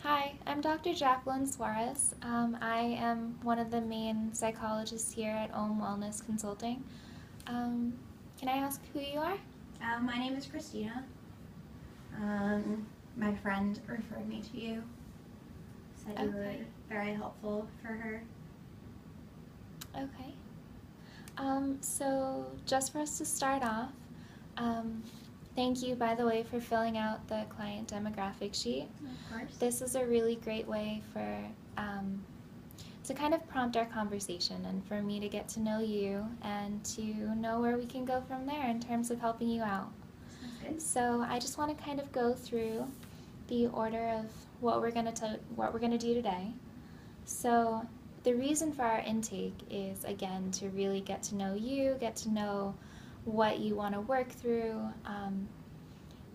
Hi, I'm Dr. Jacqueline Suarez. I am one of the main psychologists here at Ohm Wellness Consulting. Um, can I ask who you are? My name is Christina. My friend referred me to you. Said you were very helpful for her. Okay. So just for us to start off, um, thank you, by the way, for filling out the client demographic sheet. Of course. This is a really great way to kind of prompt our conversation and for me to get to know you and to know where we can go from there in terms of helping you out. Sounds good. So I just want to kind of go through the order of what we're going to do today. So the reason for our intake is, again, to really get to know you, get to know what you want to work through,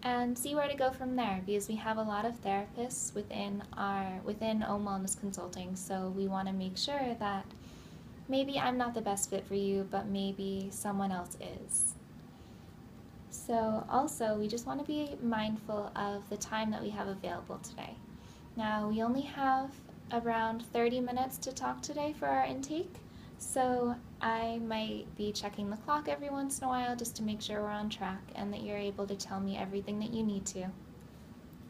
and see where to go from there, because we have a lot of therapists within Ohm Wellness Consulting, so we want to make sure that maybe I'm not the best fit for you, but maybe someone else is. So also, we just want to be mindful of the time that we have available today. Now, we only have around 30 minutes to talk today for our intake, so I might be checking the clock every once in a while just to make sure we're on track and that you're able to tell me everything that you need to.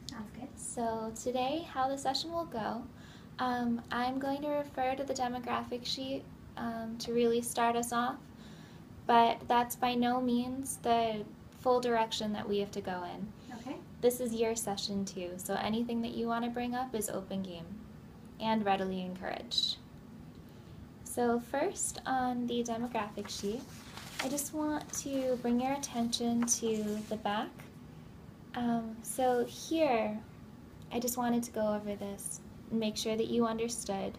Sounds good. So today, how the session will go, I'm going to refer to the demographic sheet to really start us off, but that's by no means the full direction that we have to go in. Okay. This is your session too, so anything that you want to bring up is open game and readily encouraged. So first on the demographic sheet, I just want to bring your attention to the back. So here, I just wanted to go over this and make sure that you understood.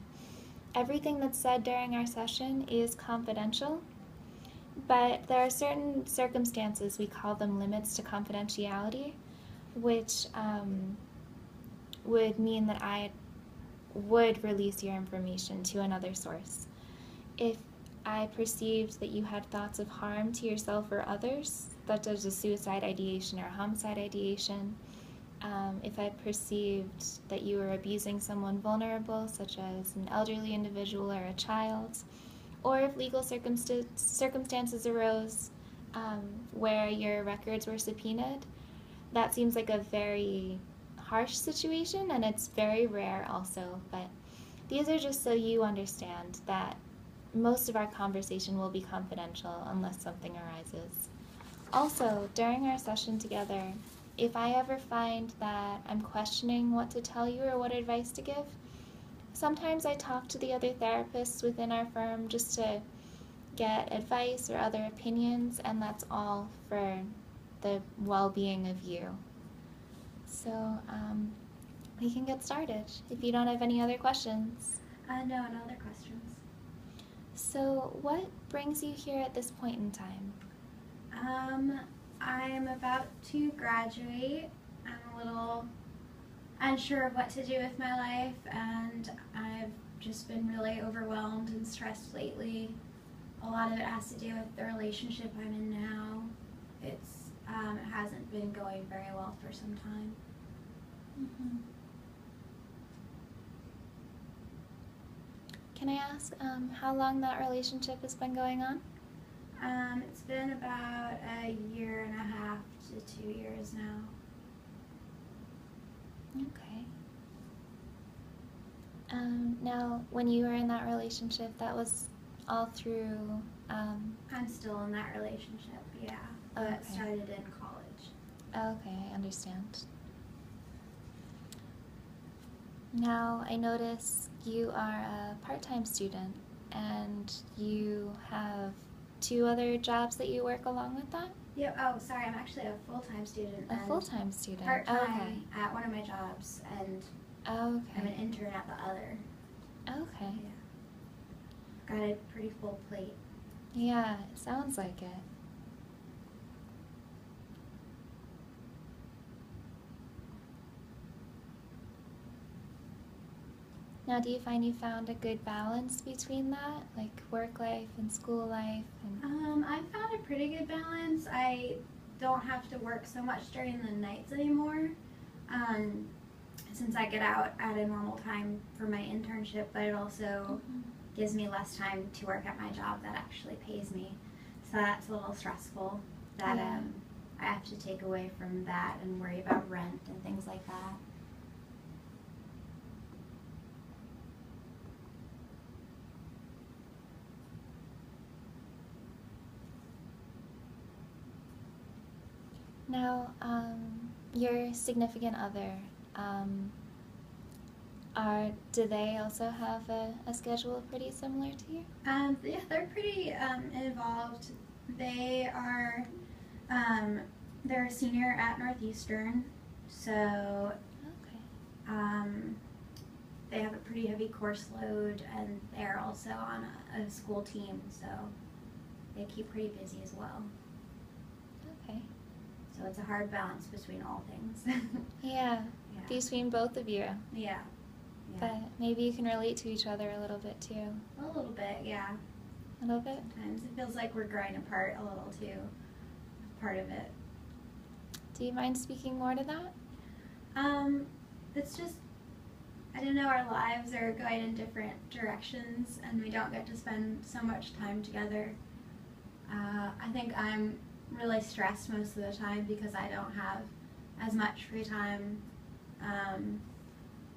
Everything that's said during our session is confidential, but there are certain circumstances, we call them limits to confidentiality, which would mean that I would release your information to another source. If I perceived that you had thoughts of harm to yourself or others, such as a suicide ideation or homicide ideation, if I perceived that you were abusing someone vulnerable, such as an elderly individual or a child, or if legal circumstances arose where your records were subpoenaed, that seems like a very harsh situation, and it's very rare also, but these are just so you understand that most of our conversation will be confidential unless something arises. Also, during our session together, if I ever find that I'm questioning what to tell you or what advice to give, sometimes I talk to the other therapists within our firm just to get advice or other opinions, and that's all for the well-being of you. So we can get started if you don't have any other questions. No, no other questions. So what brings you here at this point in time? I'm about to graduate. I'm a little unsure of what to do with my life, and I've just been really overwhelmed and stressed lately. A lot of it has to do with the relationship I'm in now. It hasn't been going very well for some time. Mm-hmm. Can I ask how long that relationship has been going on? It's been about a year and a half to 2 years now. Okay. Now, when you were in that relationship, that was all through... I'm still in that relationship, yeah, but Okay. started in college. Okay, I understand. Now, I notice you are a part-time student, and you have 2 other jobs that you work along with that? Yep. Oh, sorry, I'm actually a full-time student. A full-time student. Part-time at one of my jobs, and Okay. I'm an intern at the other. Okay. Yeah. Got a pretty full plate. Yeah, it sounds like it. Now, do you find you found a good balance between that, like work life and school life? I found a pretty good balance. I don't have to work so much during the nights anymore. since I get out at a normal time for my internship, but it also gives me less time to work at my job that actually pays me. So that's a little stressful that I have to take away from that and worry about rent and things like that. Now, your significant other, do they also have a schedule pretty similar to you? Yeah, they're pretty involved. They are, they're a senior at Northeastern, so they have a pretty heavy course load, and they're also on a school team, so they keep pretty busy as well. Okay. So it's a hard balance between all things. Yeah, between both of you. Yeah. But maybe you can relate to each other a little bit too. A little bit, yeah. A little bit? Sometimes it feels like we're growing apart a little too. Part of it. Do you mind speaking more to that? It's just, I don't know, our lives are going in different directions and we don't get to spend so much time together. I think I'm really stressed most of the time because I don't have as much free time.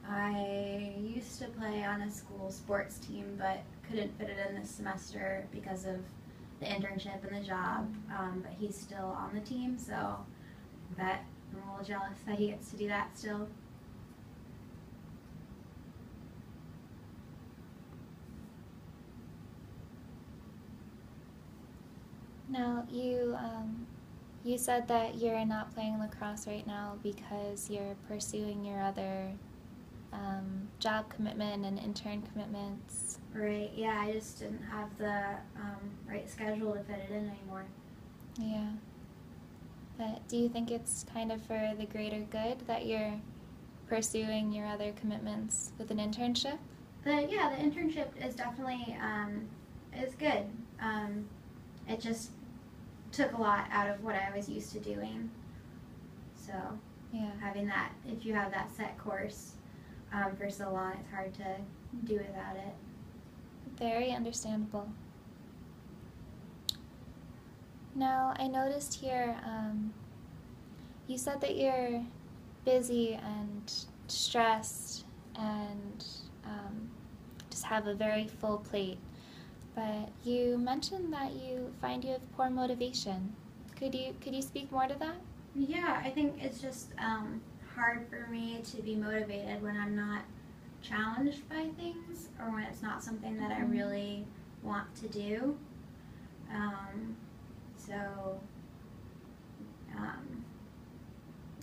I used to play on a school sports team, but couldn't fit it in this semester because of the internship and the job, but he's still on the team, so I'm a little jealous that he gets to do that still. Now, you said that you're not playing lacrosse right now because you're pursuing your other job commitment and intern commitments. Right, yeah, I just didn't have the right schedule to fit it in anymore. Yeah. But do you think it's kind of for the greater good that you're pursuing your other commitments with an internship? The internship is definitely is good. It just took a lot out of what I was used to doing. So having that, if you have that set course for so long, it's hard to do without it. Very understandable. Now, I noticed here, you said that you're busy and stressed and just have a very full plate, but you mentioned that you find you have poor motivation. Could you speak more to that? Yeah, I think it's just hard for me to be motivated when I'm not challenged by things or when it's not something that I really want to do.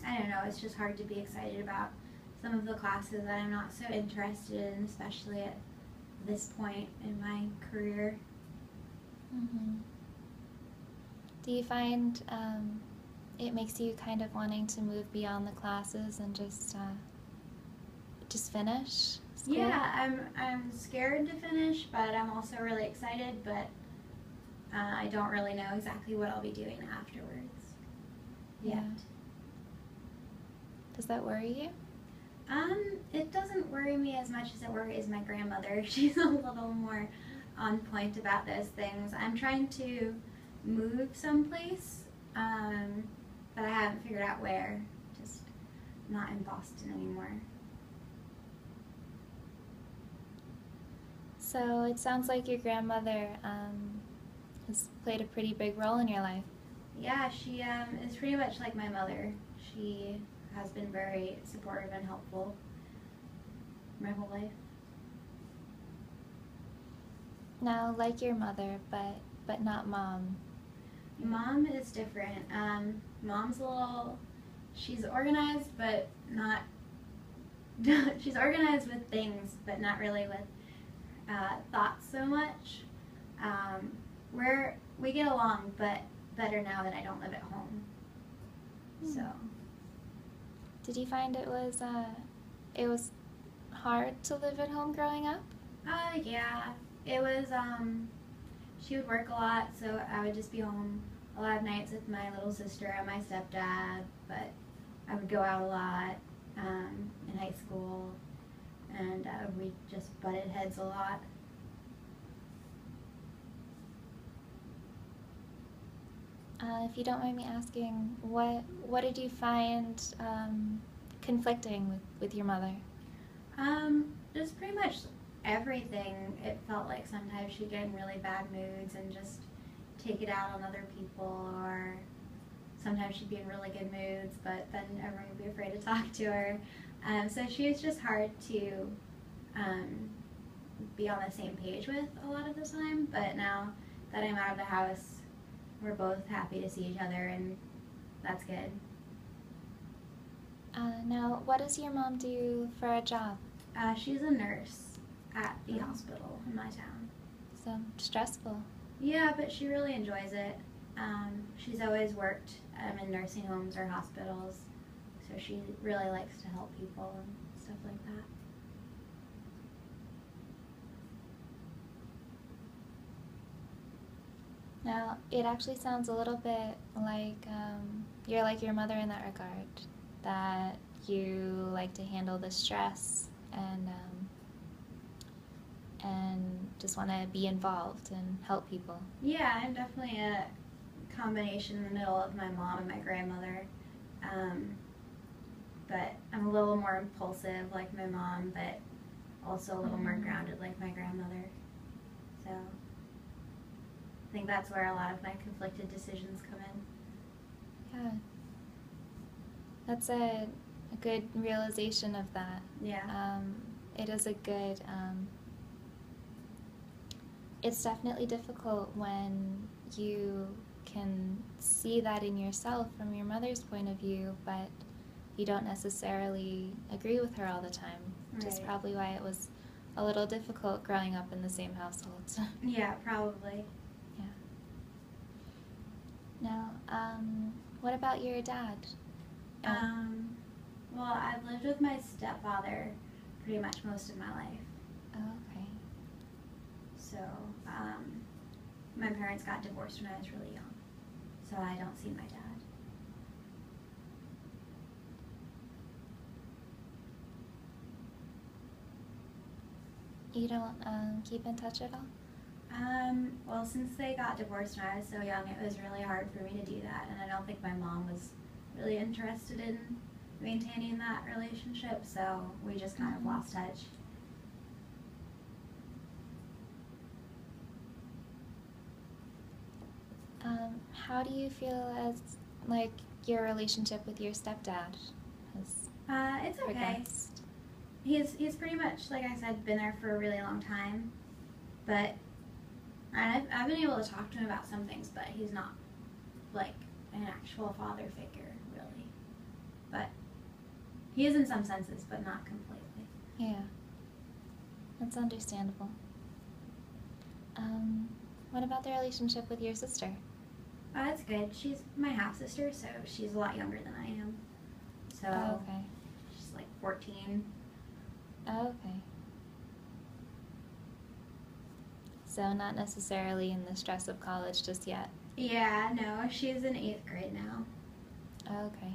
I don't know, it's just hard to be excited about some of the classes that I'm not so interested in, especially at this point in my career. Do you find it makes you kind of wanting to move beyond the classes and just finish school? Yeah, I'm scared to finish, but I'm also really excited, but I don't really know exactly what I'll be doing afterwards yet. Does that worry you? It doesn't worry me as much as it worries my grandmother. She's a little more on point about those things. I'm trying to move someplace, but I haven't figured out where. Just not in Boston anymore. So it sounds like your grandmother has played a pretty big role in your life. Yeah, she is pretty much like my mother. She has been very supportive and helpful my whole life. Now, like your mother, but not Mom. Mom is different. Mom's she's organized, but not, she's organized with things, but not really with thoughts so much. We get along, but better now that I don't live at home. So. Did you find it was hard to live at home growing up? Yeah. It was, she would work a lot, so I would just be home a lot of nights with my little sister and my stepdad, but I would go out a lot in high just butted heads a lot. If you don't mind me asking, what did you find conflicting with your mother? Just pretty much everything. It felt like sometimes she'd get in really bad moods and just take it out on other people, or sometimes she'd be in really good moods, but then everyone would be afraid to talk to her. So she was just hard to be on the same page with a lot of the time, but now that I'm out of the house, we're both happy to see each other, and that's good. Now, what does your mom do for a job? She's a nurse at the hospital in my town. So stressful. Yeah, but she really enjoys it. She's always worked in nursing homes or hospitals, so she really likes to help people and stuff like that. Now, it actually sounds a little bit like you're like your mother in that regard, that you like to handle the stress and just want to be involved and help people. Yeah, I'm definitely a combination in the middle of my mom and my grandmother. But I'm a little more impulsive like my mom, but also a little more grounded like my grandmother. So I think that's where a lot of my conflicted decisions come in. Yeah. That's a good realization of that. Yeah. It is a good, it's definitely difficult when you can see that in yourself from your mother's point of view, but you don't necessarily agree with her all the time, which is probably why it was a little difficult growing up in the same household. Yeah, probably. Yeah. Now, what about your dad? Well, I've lived with my stepfather pretty much most of my life. Oh, okay. So, my parents got divorced when I was really young, so I don't see my dad. You don't keep in touch at all? Well, since they got divorced when I was so young, it was really hard for me to do that, and I don't think my mom was really interested in maintaining that relationship, so we just kind of lost touch. How do you feel as, like, your relationship with your stepdad has It's okay. progressed? He's pretty much, like I said, been there for a really long time, but I've been able to talk to him about some things, but he's not like an actual father figure, really. But he is in some senses, but not completely. Yeah, that's understandable. What about the relationship with your sister? It's good. She's my half-sister, so she's a lot younger than I am. So Oh, okay. she's like 14. Oh, okay. So not necessarily in the stress of college just yet. Yeah, no, she's in 8th grade now. Oh, okay.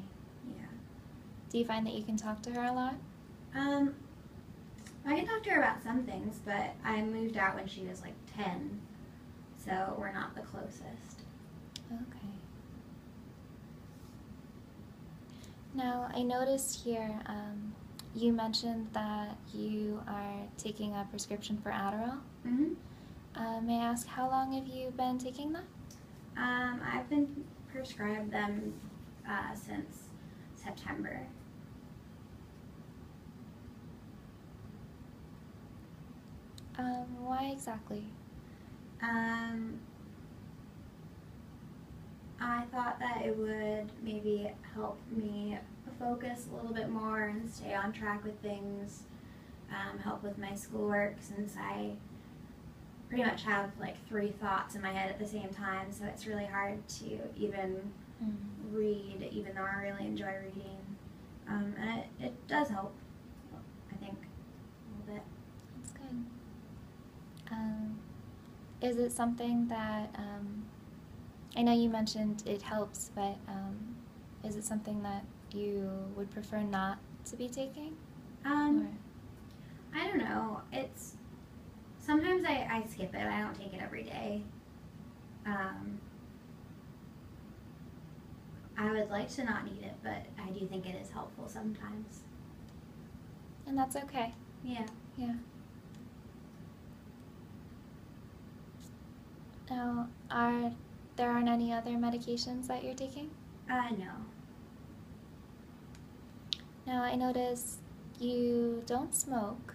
Yeah. Do you find that you can talk to her a lot? I can talk to her about some things, but I moved out when she was like 10, so we're not the closest. Okay. Now, I noticed here you mentioned that you are taking a prescription for Adderall. Mm-hmm. May I ask, how long have you been taking that? I've been prescribed them since September. Why exactly? I thought that it would maybe help me focus a little bit more and stay on track with things, help with my schoolwork, since I pretty much have like 3 thoughts in my head at the same time, so it's really hard to even read, even though I really enjoy reading. And it does help, I think, a little bit. That's good. Is it something that, I know you mentioned it helps, but is it something that you would prefer not to be taking? I don't know. It's sometimes I skip it. I don't take it every day. I would like to not need it, but I do think it is helpful sometimes. And that's okay. Yeah. Yeah. Now, there aren't any other medications that you're taking? No. Now, I notice you don't smoke,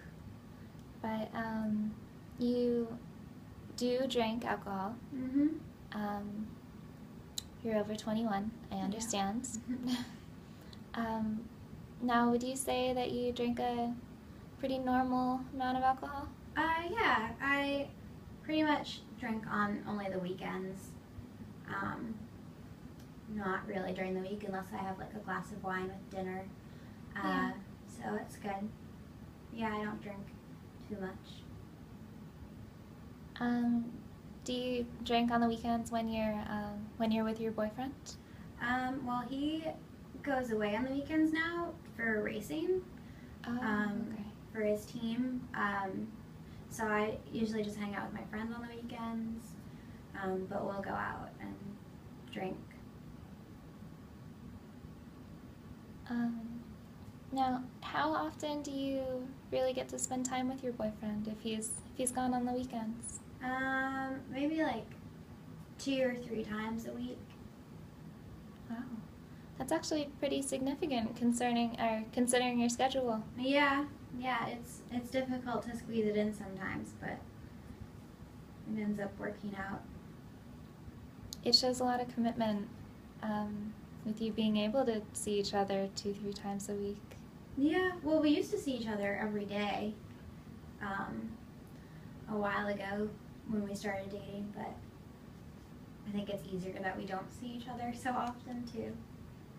but you do drink alcohol. Mm-hmm. You're over 21, I understand. Yeah. Now, would you say that you drink a pretty normal amount of alcohol? Yeah, I pretty much drink on only the weekends. Not really during the week unless I have like a glass of wine with dinner. Yeah. So it's good. Yeah, I don't drink too much. Do you drink on the weekends when you're with your boyfriend? Well, he goes away on the weekends now for racing. Okay. For his team. So I usually just hang out with my friends on the weekends, but we'll go out and drink. Now, how often do you really get to spend time with your boyfriend if he's gone on the weekends? Maybe like 2 or 3 times a week. Wow, that's actually pretty significant considering your schedule. Yeah, it's difficult to squeeze it in sometimes, but it ends up working out. It shows a lot of commitment with you being able to see each other 2-3 times a week. Yeah, well, we used to see each other every day a while ago when we started dating, but I think it's easier that we don't see each other so often too,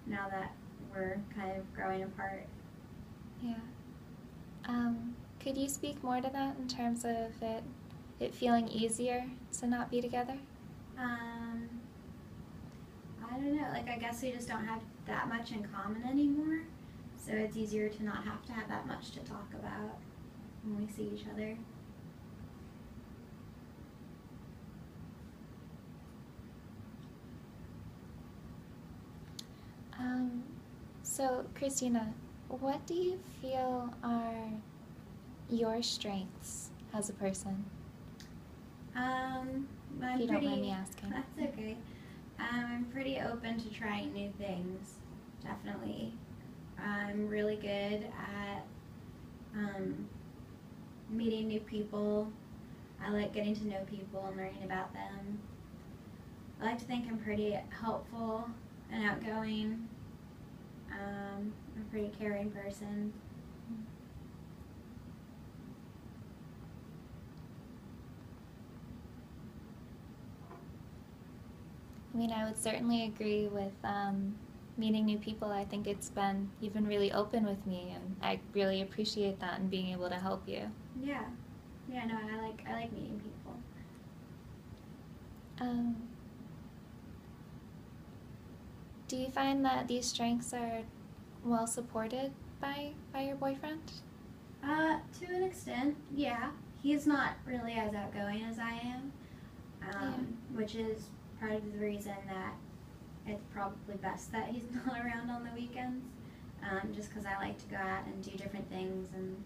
now that we're kind of growing apart. Yeah. Could you speak more to that in terms of it feeling easier to not be together? I don't know, like I guess we just don't have that much in common anymore, so it's easier to not have to have that much to talk about when we see each other. So, Christina, what do you feel are your strengths as a person? If you don't mind me asking. That's okay. I'm pretty open to trying new things, definitely. I'm really good at meeting new people. I like getting to know people and learning about them. I like to think I'm pretty helpful and outgoing. I'm a pretty caring person. I mean, I would certainly agree with meeting new people. I think you've been really open with me, and I really appreciate that and being able to help you. Yeah. Yeah, no, I like meeting people. Do you find that these strengths are well supported by your boyfriend? To an extent, yeah. He's not really as outgoing as I am, which is part of the reason that it's probably best that he's not around on the weekends, just because I like to go out and do different things, and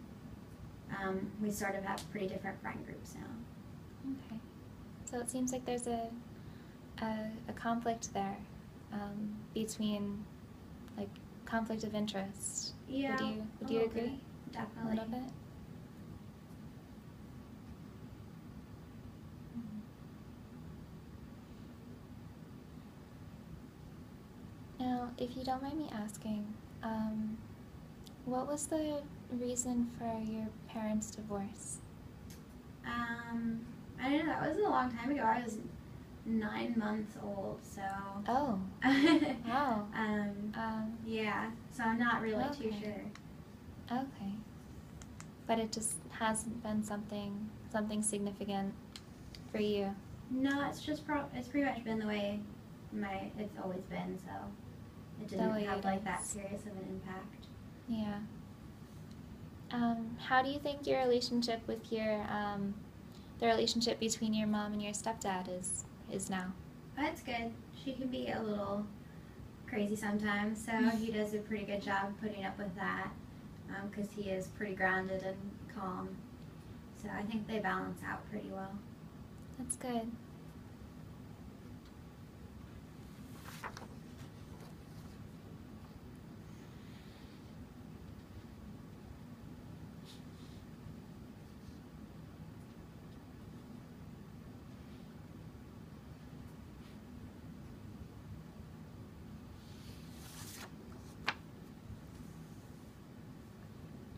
we sort of have pretty different friend groups now. Okay. So it seems like there's a conflict there between, like, conflict of interest. Yeah. Would you agree? Bit, definitely. A little bit? Now, if you don't mind me asking, what was the reason for your parents' divorce? I don't know, that was a long time ago. I was 9 months old, so. Oh. Wow. Yeah, so I'm not really too Okay. sure. Okay. But it just hasn't been something significant for you. No, it's just it's pretty much been the way it's always been, so it didn't way have it like that is. serious of an impact. Yeah. How do you think your relationship with the relationship between your mom and your stepdad is now? That's good. She can be a little crazy sometimes, so he does a pretty good job putting up with that because he is pretty grounded and calm. So I think they balance out pretty well. That's good.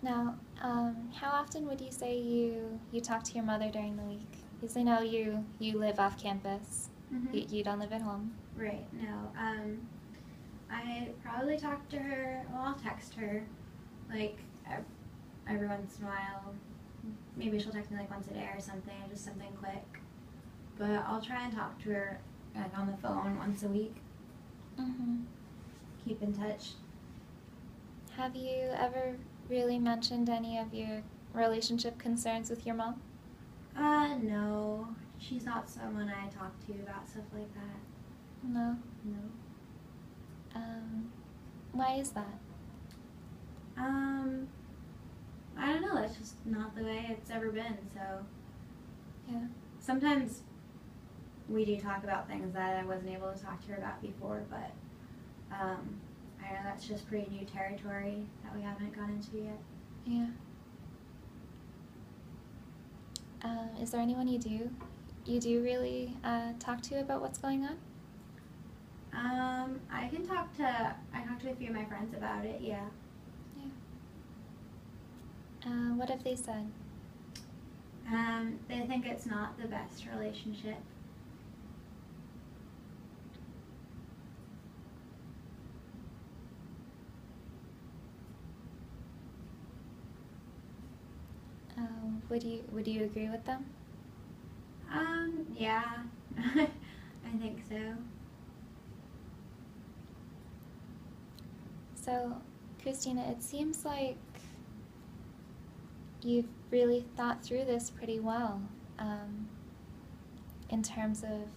Now, how often would you say you talk to your mother during the week? Because I know you live off campus. Mm-hmm. You don't live at home. Right. No. I probably talk to her. Well, I'll text her, like every once in a while. Maybe she'll text me like once a day or something, just something quick. But I'll try and talk to her like on the phone once a week. Mm-hmm. Keep in touch. Have you ever really mentioned any of your relationship concerns with your mom? No. She's not someone I talk to about stuff like that. No. No. Why is that? I don't know. That's just not the way it's ever been. So Yeah. sometimes we do talk about things that I wasn't able to talk to her about before, but I know that's just pretty new territory that we haven't gone into yet. Yeah. Is there anyone you do really talk to about what's going on? I talked to a few of my friends about it. Yeah. What have they said? They think it's not the best relationship. Would you agree with them? Yeah. I think so. So, Christina, it seems like you've really thought through this pretty well, in terms of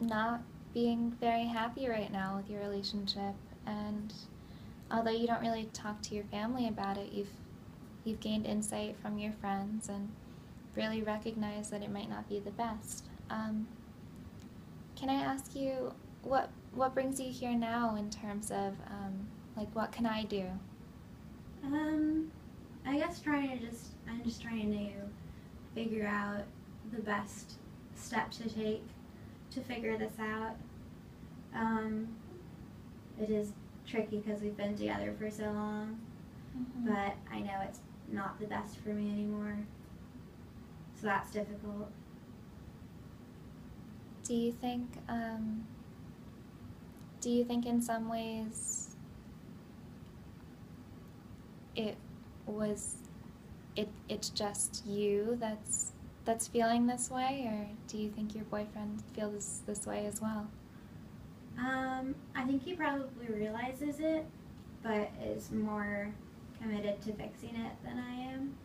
not being very happy right now with your relationship. And although you don't really talk to your family about it, you've gained insight from your friends and really recognized that it might not be the best. Can I ask you what brings you here now in terms of like what can I do? I guess I'm just trying to figure out the best step to take to figure this out. It is tricky because we've been together for so long, but I know it's not the best for me anymore, so that's difficult. Do you think in some ways it's just you that's feeling this way, or do you think your boyfriend feels this way as well? I think he probably realizes it, but is more committed to fixing it than I am.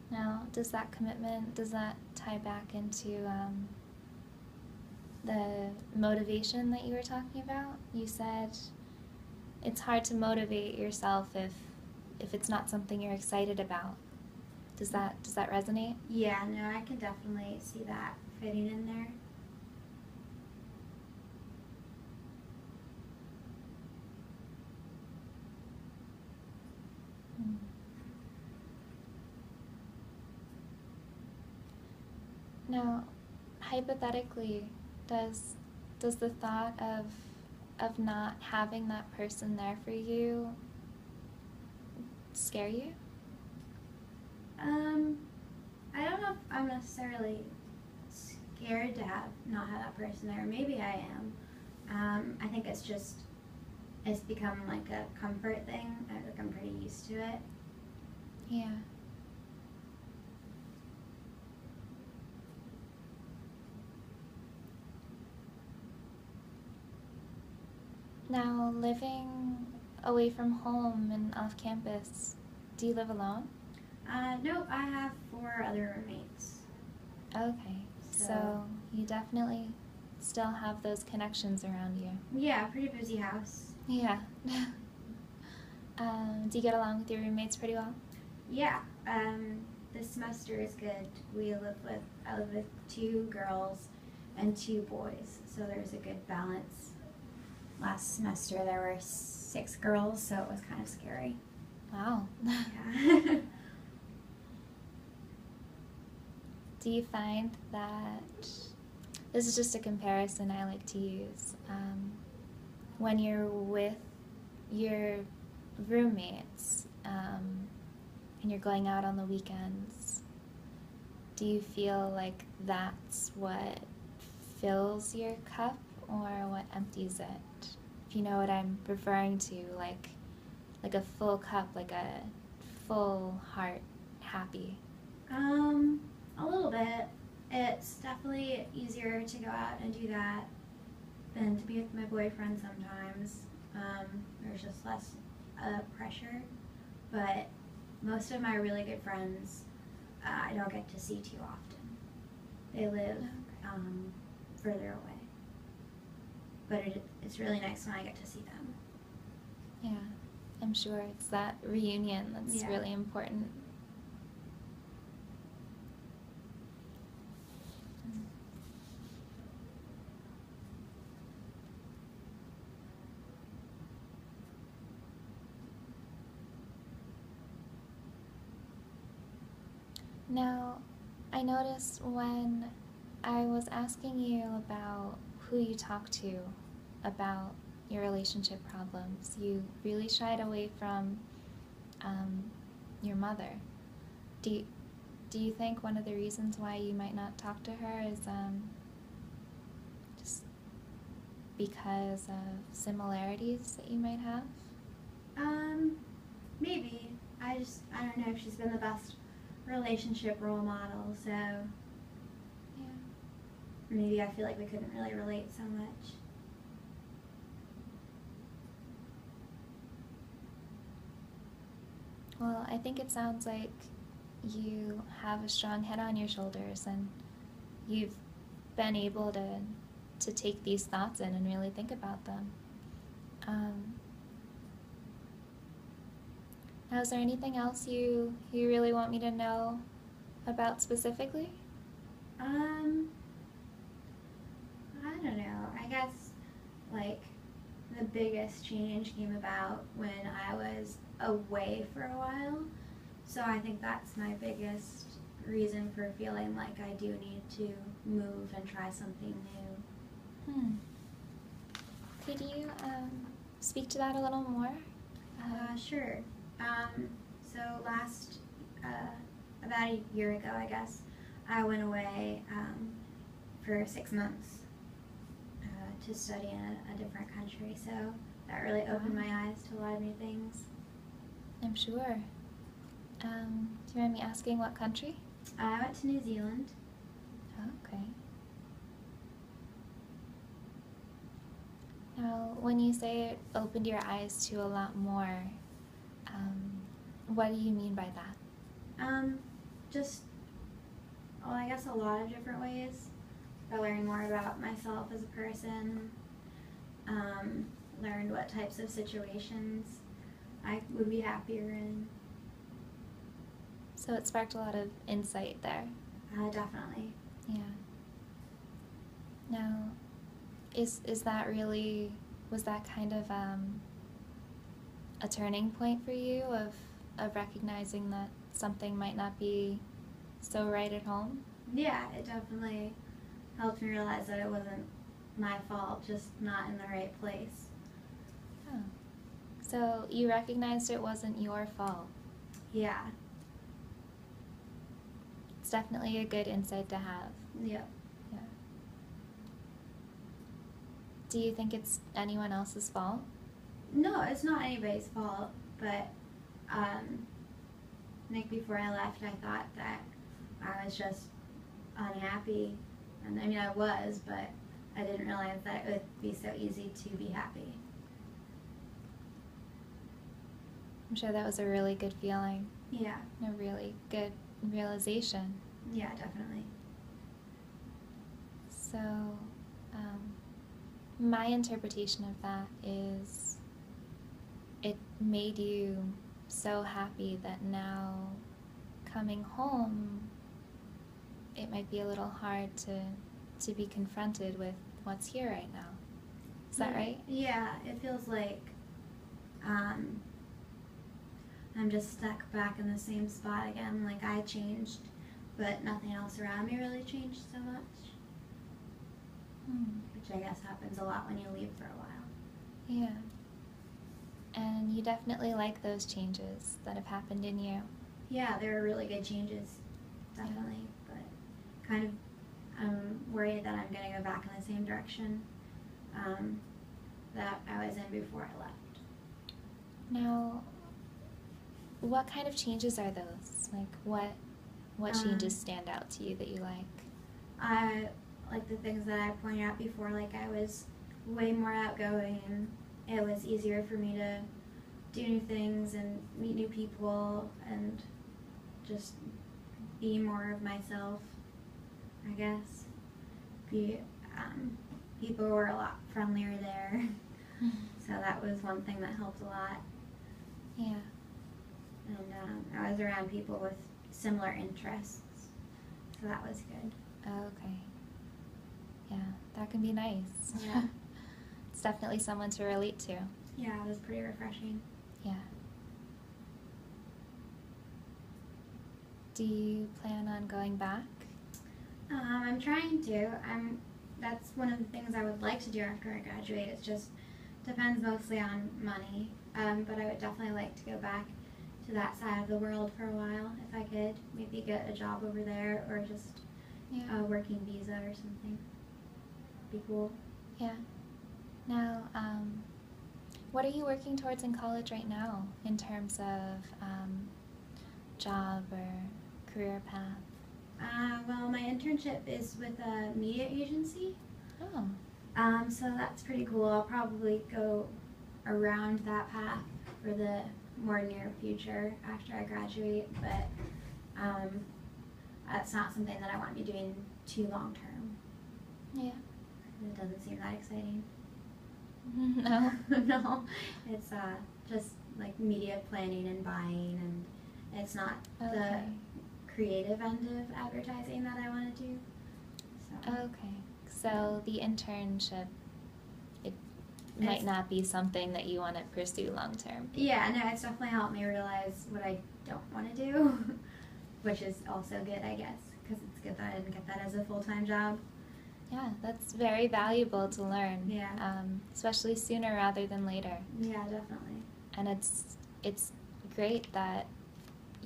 Now, does that tie back into the motivation that you were talking about? You said it's hard to motivate yourself if it's not something you're excited about. Does that resonate? Yeah, no, I can definitely see that fitting in there. Now, hypothetically, does the thought of not having that person there for you scare you? I don't know if I'm necessarily scared to not have that person there. Maybe I am. I think it's become like a comfort thing. I'm pretty used to it. Yeah. Now, living away from home and off campus, do you live alone? Nope, I have 4 other roommates. Okay, so you definitely still have those connections around you. Yeah, pretty busy house. Yeah. Do you get along with your roommates pretty well? Yeah, this semester is good. I live with 2 girls and 2 boys, so there's a good balance. Last semester there were 6 girls, so it was kind of scary. Wow. Yeah. Do you find that, this is just a comparison I like to use, when you're with your roommates and you're going out on the weekends, do you feel like that's what fills your cup or what empties it? If you know what I'm referring to, like a full cup, like a full heart, happy. A little bit. It's definitely easier to go out and do that than to be with my boyfriend sometimes. There's just less pressure, but most of my really good friends I don't get to see too often. They live further away, but it's really nice when I get to see them. Yeah, I'm sure it's that reunion that's really important. Now, I noticed when I was asking you about who you talk to about your relationship problems, you really shied away from your mother. Do you think one of the reasons why you might not talk to her is just because of similarities that you might have? Maybe. I don't know if she's been the best relationship role model, so Yeah. maybe I feel like we couldn't really relate so much. Well, I think it sounds like you have a strong head on your shoulders and you've been able to take these thoughts in and really think about them. Now, is there anything else you really want me to know about specifically? I don't know. I guess, like, the biggest change came about when I was away for a while. So I think that's my biggest reason for feeling like I do need to move and try something new. Could you speak to that a little more? Sure. So about a year ago, I guess, I went away for 6 months to study in a different country. So that really opened my eyes to a lot of new things. I'm sure. Do you mind me asking what country? I went to New Zealand. Oh, okay. Now, when you say it opened your eyes to a lot more, what do you mean by that? I guess a lot of different ways. I learned more about myself as a person, learned what types of situations I would be happier in. So it sparked a lot of insight there. Definitely. Yeah. Now, is that really, was that kind of a turning point for you of recognizing that something might not be so right at home? Yeah, it definitely helped me realize that it wasn't my fault, just not in the right place. Oh. So you recognized it wasn't your fault. Yeah. It's definitely a good insight to have. Yep. Yeah. Do you think it's anyone else's fault? No, it's not anybody's fault, but like before I left, I thought that I was just unhappy, and I mean I was, but I didn't realize that it would be so easy to be happy. I'm sure that was a really good feeling, Yeah. and a really good realization. Yeah, definitely. So, my interpretation of that is it made you so happy that now coming home, it might be a little hard to be confronted with what's here right now. Is that right? Yeah, it feels like I'm just stuck back in the same spot again. Like I changed, but nothing else around me really changed so much. Which I guess happens a lot when you leave for a while. Yeah. And you definitely like those changes that have happened in you. Yeah, they were really good changes, definitely. But kind of, I'm worried that I'm going to go back in the same direction that I was in before I left. Now, what kind of changes are those? Like, what changes stand out to you that you like? I like the things that I pointed out before, like I was way more outgoing and it was easier for me to do new things and meet new people and just be more of myself, I guess. People were a lot friendlier there, so that was one thing that helped a lot. Yeah. And I was around people with similar interests, so that was good. Oh, okay. Yeah, that can be nice. Yeah. It's definitely someone to relate to. Yeah, it was pretty refreshing. Yeah. Do you plan on going back? I'm trying to. That's one of the things I would like to do after I graduate. It just depends mostly on money. But I would definitely like to go back to that side of the world for a while if I could. Maybe get a job over there or just a working visa or something. Be cool. Yeah. Now, what are you working towards in college right now in terms of job or career path? Well, my internship is with a media agency. Oh. So that's pretty cool. I'll probably go around that path for the more near future after I graduate, but that's not something that I want to be doing too long term. Yeah. It doesn't seem that exciting. No. No, it's just like media planning and buying, and it's not the creative end of advertising that I want to do. So. Okay. So the internship, it might not be something that you want to pursue long term. Yeah, no, it's definitely helped me realize what I don't want to do, which is also good, I guess, because it's good that I didn't get that as a full-time job. Yeah, that's very valuable to learn. Yeah. Especially sooner rather than later. Yeah, definitely. And it's great that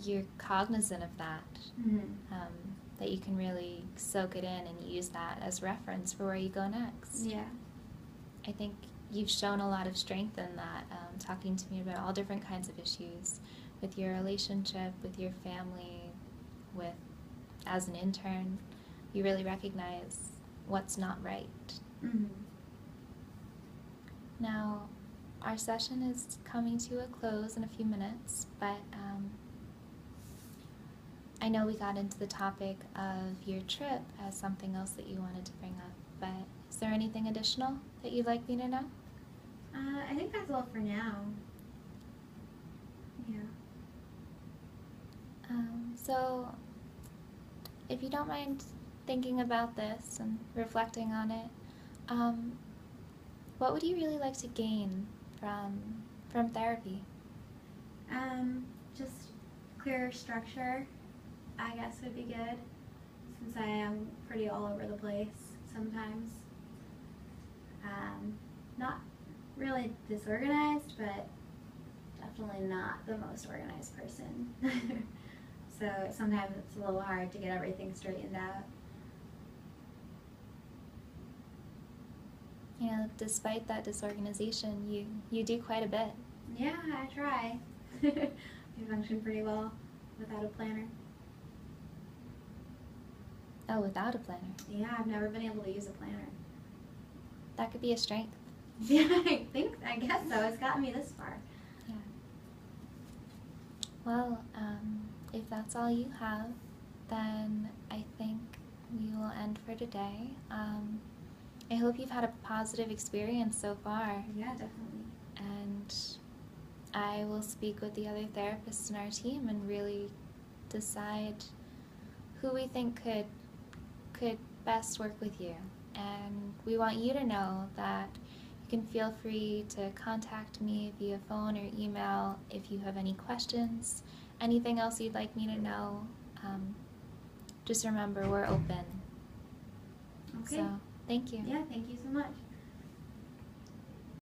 you're cognizant of that. Mm-hmm. That you can really soak it in and use that as reference for where you go next. Yeah. I think you've shown a lot of strength in that, talking to me about all different kinds of issues with your relationship, with your family, as an intern. You really recognize what's not right. Mm-hmm. Now, our session is coming to a close in a few minutes, but I know we got into the topic of your trip as something else that you wanted to bring up, but is there anything additional that you'd like me to know? I think that's all for now. Yeah. So, if you don't mind thinking about this and reflecting on it, what would you really like to gain from therapy? Just clearer structure, I guess, would be good, since I am pretty all over the place sometimes. Not really disorganized, but definitely not the most organized person. So sometimes it's a little hard to get everything straightened out. You know, despite that disorganization, you do quite a bit. Yeah, I try. I function pretty well without a planner. Oh, without a planner. Yeah, I've never been able to use a planner. That could be a strength. Yeah, I guess so. It's gotten me this far. Yeah. Well, if that's all you have, then I think we will end for today. I hope you've had a positive experience so far. Yeah, definitely. And I will speak with the other therapists in our team and really decide who we think could best work with you. And we want you to know that you can feel free to contact me via phone or email if you have any questions, anything else you'd like me to know. Just remember, we're open. Okay. So, thank you. Yeah, thank you so much.